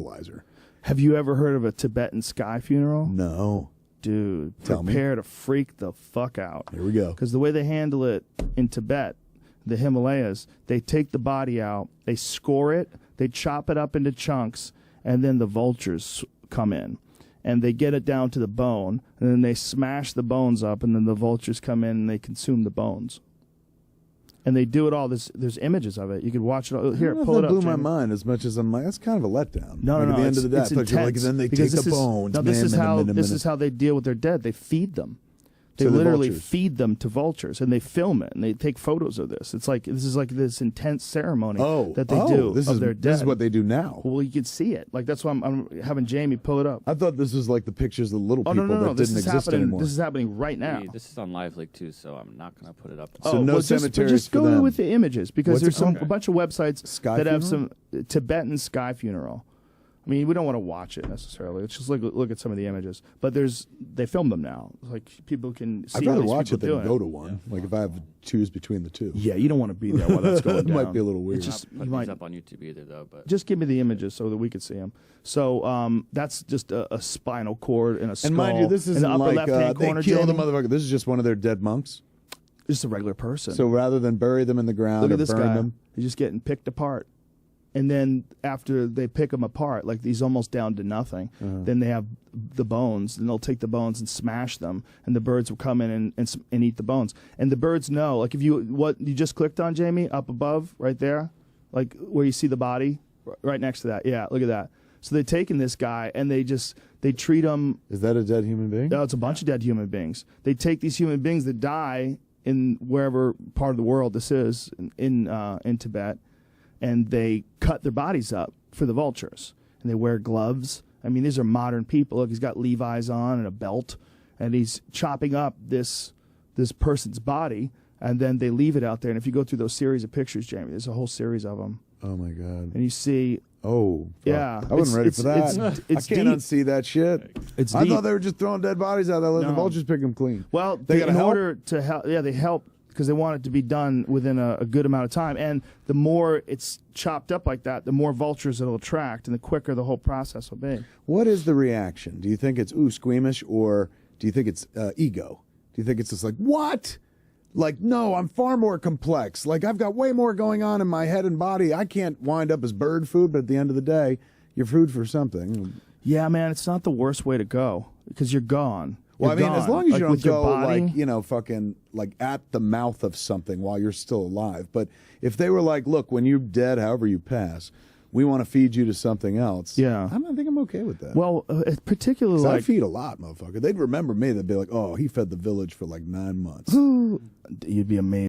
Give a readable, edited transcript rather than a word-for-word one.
tranquilizer. Have you ever heard of a Tibetan sky funeral? No. Dude, Tell me. prepare to freak the fuck out. Here we go. Because the way they handle it in Tibet, the Himalayas, they take the body out, they score it, they chop it up into chunks, and then the vultures come in. And they get it down to the bone, and then they smash the bones up, and then the vultures come in and they consume the bones. And they do it all. There's images of it. You could watch it all. Here, pull it up. That blew my Jamie. mind as much as I'm like, that's kind of a letdown. No, like no, at the end it's, of the day, it's I thought you were like, intense, then they because take the this is- bones. No, this man, is how they deal with their dead. They feed them. They To the literally vultures. feed them to vultures, and they film it, and they take photos of this. It's like this is like this intense ceremony that they do this of is their dead. This is what they do now. Well, you can see it. Like that's why I'm having Jamie pull it up. I thought this was like the pictures of the little Oh people no, that this didn't is exist happening. anymore. This is happening right now. Hey, this is on Live Leak too, so I'm not going to put it up. So no well, cemeteries just for go them. with the images because What's there's it a bunch of websites Sky that have funeral? some Tibetan sky funeral. I mean, we don't want to watch it necessarily. Let's just look at some of the images. But they film them now. Like people can see. I'd rather how these watch people it than doing go to one. Like if I have to choose between the two. Yeah, you don't want to be there while that's going It down. might be a little weird. It's just Not you putting might these up on YouTube either, though. But just give me the images so that we could see them. So that's just a spinal cord and a skull. And mind you, this in isn't the upper like left-hand they corner. killed the Jamie. motherfucker. This is just one of their dead monks. Just a regular person. So rather than bury them in the ground Look or at this burn guy. them, He's just getting picked apart. And then after they pick him apart, like he's almost down to nothing, then they have the bones, and they'll take the bones and smash them, and the birds will come in and eat the bones. And the birds know, like what you just clicked on, Jamie, up above, right there, like where you see the body, right next to that. Yeah, look at that. So they're taking this guy, and they treat him. is that a dead human being? No, it's a bunch of dead human beings. They take these human beings that die in wherever part of the world this is, in Tibet, and they cut their bodies up for the vultures. And they wear gloves. I mean, these are modern people. Look, he's got Levi's on and a belt, and he's chopping up this person's body, and then they leave it out there. And if you go through those series of pictures, Jamie, there's a whole series of them. Oh my god! And you see, Oh, fuck. yeah, I wasn't ready for that. It's I can't deep. unsee that shit. It's I deep. thought they were just throwing dead bodies out there, letting the No. vultures pick them clean. Well, They gotta in help? order to help, they help because they want it to be done within a good amount of time. And the more it's chopped up like that, the more vultures it'll attract, and the quicker the whole process will be. What is the reaction? Do you think it's squeamish, or do you think it's ego? Do you think it's just like, what? Like, no, I'm far more complex. Like, I've got way more going on in my head and body. I can't wind up as bird food, but at the end of the day, you're food for something. Yeah, man, it's not the worst way to go because you're gone. Well, You're I mean, as gone. long as Like, you don't with your go, body, like, fucking, like, at the mouth of something while you're still alive. But if they were like, look, when you're dead, however you pass, we want to feed you to something else. Yeah. I think I'm okay with that. Well, particularly 'Cause I like feed a lot, motherfucker. They'd remember me. They'd be like, oh, he fed the village for like 9 months. you'd be amazed.